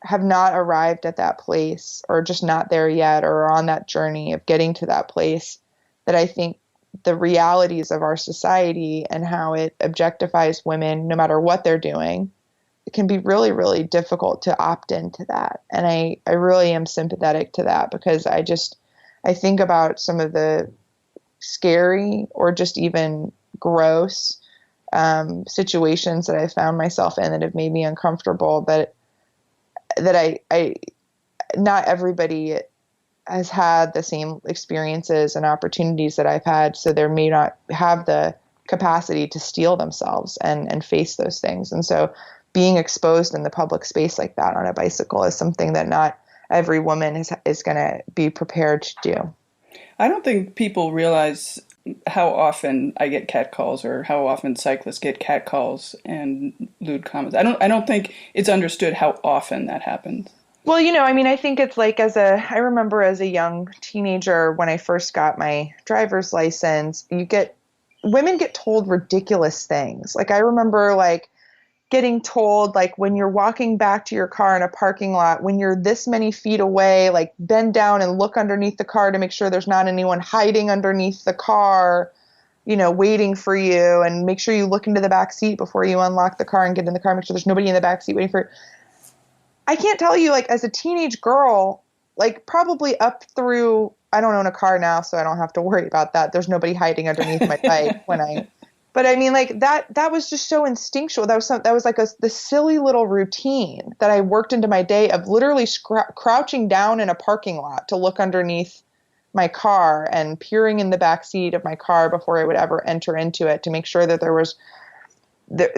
have not arrived at that place or just not there yet or are on that journey of getting to that place, that I think the realities of our society and how it objectifies women, no matter what they're doing, it can be really, really difficult to opt into that. And I really am sympathetic to that, because I think about some of the scary or just even gross situations that I found myself in that have made me uncomfortable, that I not everybody has had the same experiences and opportunities that I've had, so they may not have the capacity to steel themselves and face those things. And so being exposed in the public space like that on a bicycle is something that not every woman is going to be prepared to do. I don't think people realize how often I get catcalls, or how often cyclists get catcalls and lewd comments. I don't think it's understood how often that happens. Well, I mean, I think it's like I remember as a young teenager when I first got my driver's license, women get told ridiculous things. Like I remember getting told, when you're walking back to your car in a parking lot, when you're this many feet away, bend down and look underneath the car to make sure there's not anyone hiding underneath the car, waiting for you, and make sure you look into the back seat before you unlock the car and get in the car, make sure there's nobody in the back seat waiting for you. I can't tell you, as a teenage girl, probably up through, I don't own a car now, so I don't have to worry about that. There's nobody hiding underneath my bike but I mean, that was just so instinctual. That was the silly little routine that I worked into my day of literally crouching down in a parking lot to look underneath my car and peering in the back seat of my car before I would ever enter into it to make sure that there was the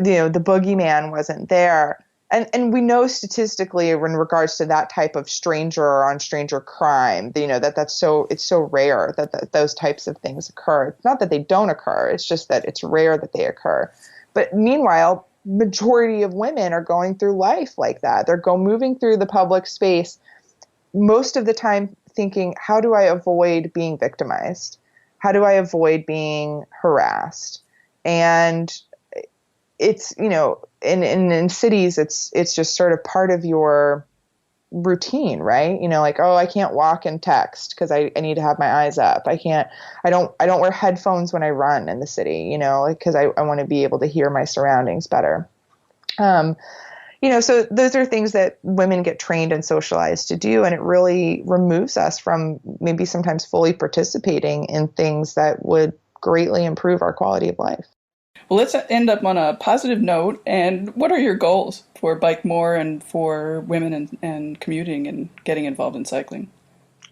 boogeyman wasn't there. And we know statistically in regards to that type of stranger on stranger crime, it's so rare that those types of things occur. It's not that they don't occur. It's just that it's rare that they occur. But meanwhile, majority of women are going through life like that. They're moving through the public space most of the time thinking, how do I avoid being victimized? How do I avoid being harassed? And it's, in cities, it's just sort of part of your routine, right? I can't walk and text because I need to have my eyes up. I don't wear headphones when I run in the city, because I want to be able to hear my surroundings better. So those are things that women get trained and socialized to do. And it really removes us from maybe sometimes fully participating in things that would greatly improve our quality of life. Well, let's end up on a positive note. And what are your goals for Bike More and for women and commuting and getting involved in cycling?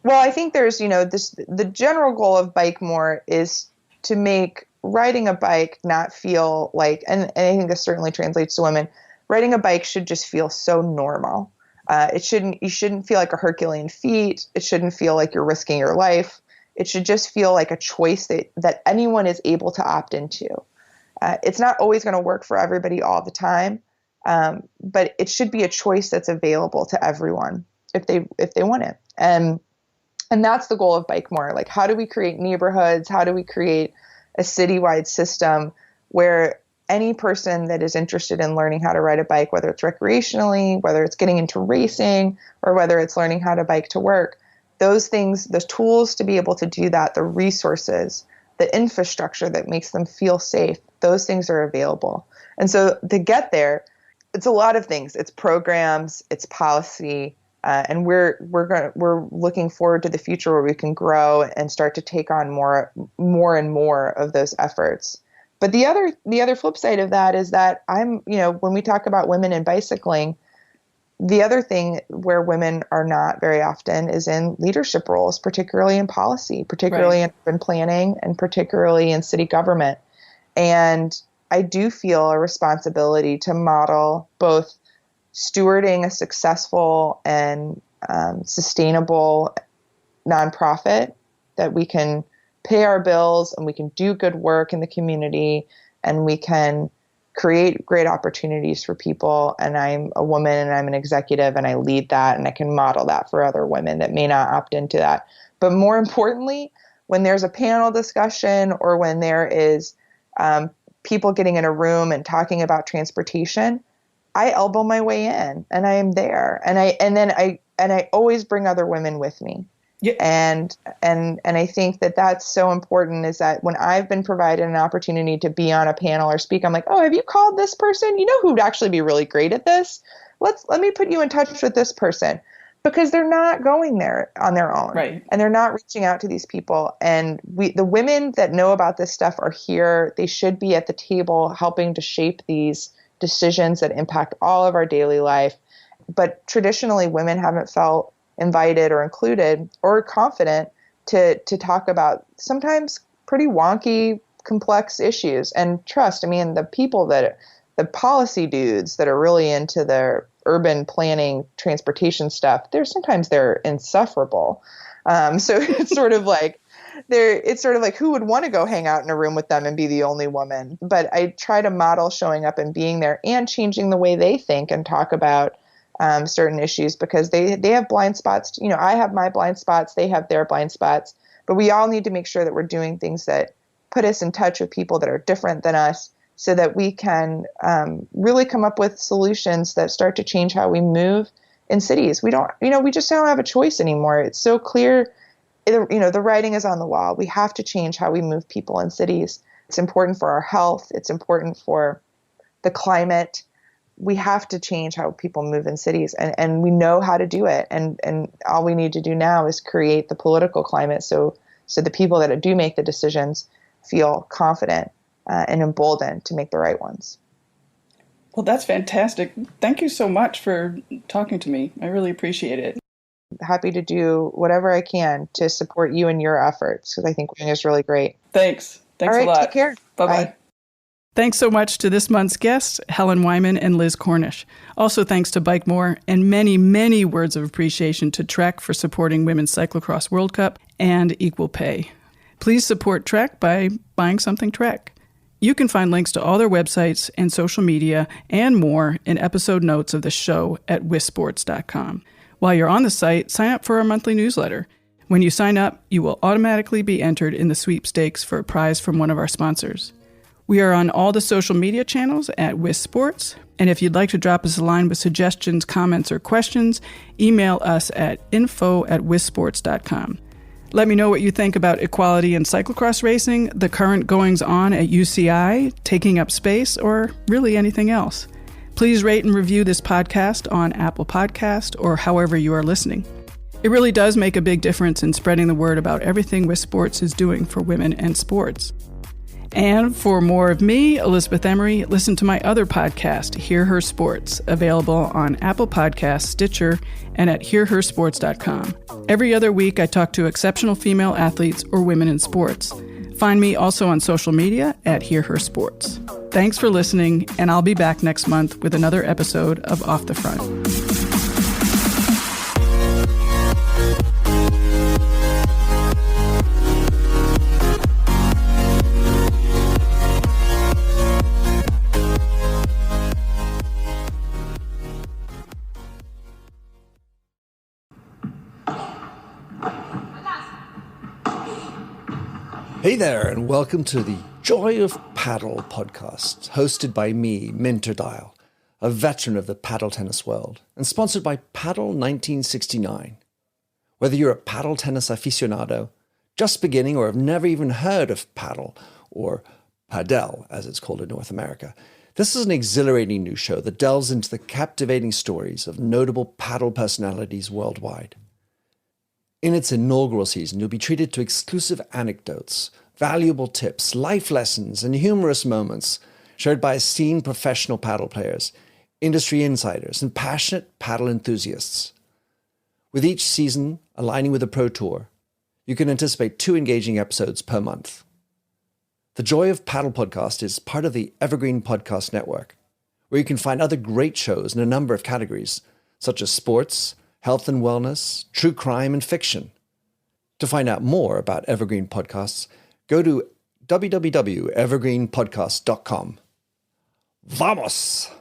Well, I think there's, the general goal of Bike More is to make riding a bike not feel like, and I think this certainly translates to women, riding a bike should just feel so normal. You shouldn't feel like a Herculean feat. It shouldn't feel like you're risking your life. It should just feel like a choice that anyone is able to opt into. It's not always going to work for everybody all the time, but it should be a choice that's available to everyone if they want it. And that's the goal of Bike More. How do we create neighborhoods? How do we create a citywide system where any person that is interested in learning how to ride a bike, whether it's recreationally, whether it's getting into racing, or whether it's learning how to bike to work, those things, those tools to be able to do that, the resources, the infrastructure that makes them feel safe, those things are available. And so to get there, it's a lot of things. It's programs, it's policy, and we're looking forward to the future where we can grow and start to take on more and more of those efforts. But the other flip side of that is that when we talk about women in bicycling, the other thing where women are not very often is in leadership roles, particularly in policy, particularly in urban planning, and particularly in city government. And I do feel a responsibility to model both stewarding a successful and sustainable nonprofit that we can pay our bills and we can do good work in the community and we can create great opportunities for people. And I'm a woman and I'm an executive and I lead that and I can model that for other women that may not opt into that. But more importantly, when there's a panel discussion or when there is people getting in a room and talking about transportation, I elbow my way in and I am there. And I always bring other women with me. Yeah. And I think that that's so important, is that when I've been provided an opportunity to be on a panel or speak, I'm like, oh, have you called this person? You know who would actually be really great at this? Let me put you in touch with this person, because they're not going there on their own. Right. And they're not reaching out to these people. And the women that know about this stuff are here. They should be at the table helping to shape these decisions that impact all of our daily life. But traditionally, women haven't felt invited or included or confident to talk about sometimes pretty wonky, complex issues. And trust, I mean, the policy dudes that are really into the urban planning, transportation stuff, they're insufferable. So it's sort of like who would want to go hang out in a room with them and be the only woman? But I try to model showing up and being there and changing the way they think and talk about certain issues, because they have blind spots. You know, I have my blind spots, they have their blind spots, but we all need to make sure that we're doing things that put us in touch with people that are different than us, so that we can really come up with solutions that start to change how we move in cities. We just don't have a choice anymore. It's so clear, the writing is on the wall. We have to change how we move people in cities. It's important for our health. It's important for the climate. We have to change how people move in cities, and we know how to do it. And all we need to do now is create the political climate so the people that do make the decisions feel confident and emboldened to make the right ones. Well, that's fantastic. Thank you so much for talking to me. I really appreciate it. Happy to do whatever I can to support you in your efforts, because I think winning is really great. Thanks. Thanks all right, a lot. Take care. Bye-bye. Bye. Thanks so much to this month's guests, Helen Wyman and Liz Cornish. Also thanks to Bike More, and many, many words of appreciation to Trek for supporting Women's Cyclocross World Cup and equal pay. Please support Trek by buying something Trek. You can find links to all their websites and social media and more in episode notes of the show at wisports.com. While you're on the site, sign up for our monthly newsletter. When you sign up, you will automatically be entered in the sweepstakes for a prize from one of our sponsors. We are on all the social media channels at WISports, and if you'd like to drop us a line with suggestions, comments, or questions, email us at info@wisports.com. Let me know what you think about equality in cyclocross racing, the current goings-on at UCI, taking up space, or really anything else. Please rate and review this podcast on Apple Podcast or however you are listening. It really does make a big difference in spreading the word about everything WISports is doing for women and sports. And for more of me, Elizabeth Emery, listen to my other podcast, Hear Her Sports, available on Apple Podcasts, Stitcher, and at hearhersports.com. Every other week, I talk to exceptional female athletes or women in sports. Find me also on social media at Hear Her Sports. Thanks for listening, and I'll be back next month with another episode of Off the Front. Hey there, and welcome to the Joy of Paddle podcast, hosted by me, Minter Dial, a veteran of the paddle tennis world, and sponsored by Paddle 1969. Whether you're a paddle tennis aficionado, just beginning, or have never even heard of paddle, or padel, as it's called in North America, this is an exhilarating new show that delves into the captivating stories of notable paddle personalities worldwide. In its inaugural season, you'll be treated to exclusive anecdotes, valuable tips, life lessons, and humorous moments shared by esteemed professional paddle players, industry insiders, and passionate paddle enthusiasts. With each season aligning with the Pro Tour, you can anticipate 2 engaging episodes per month. The Joy of Paddle podcast is part of the Evergreen Podcast Network, where you can find other great shows in a number of categories, such as sports, health and wellness, true crime, and fiction. To find out more about Evergreen Podcasts, go to www.evergreenpodcast.com. Vamos!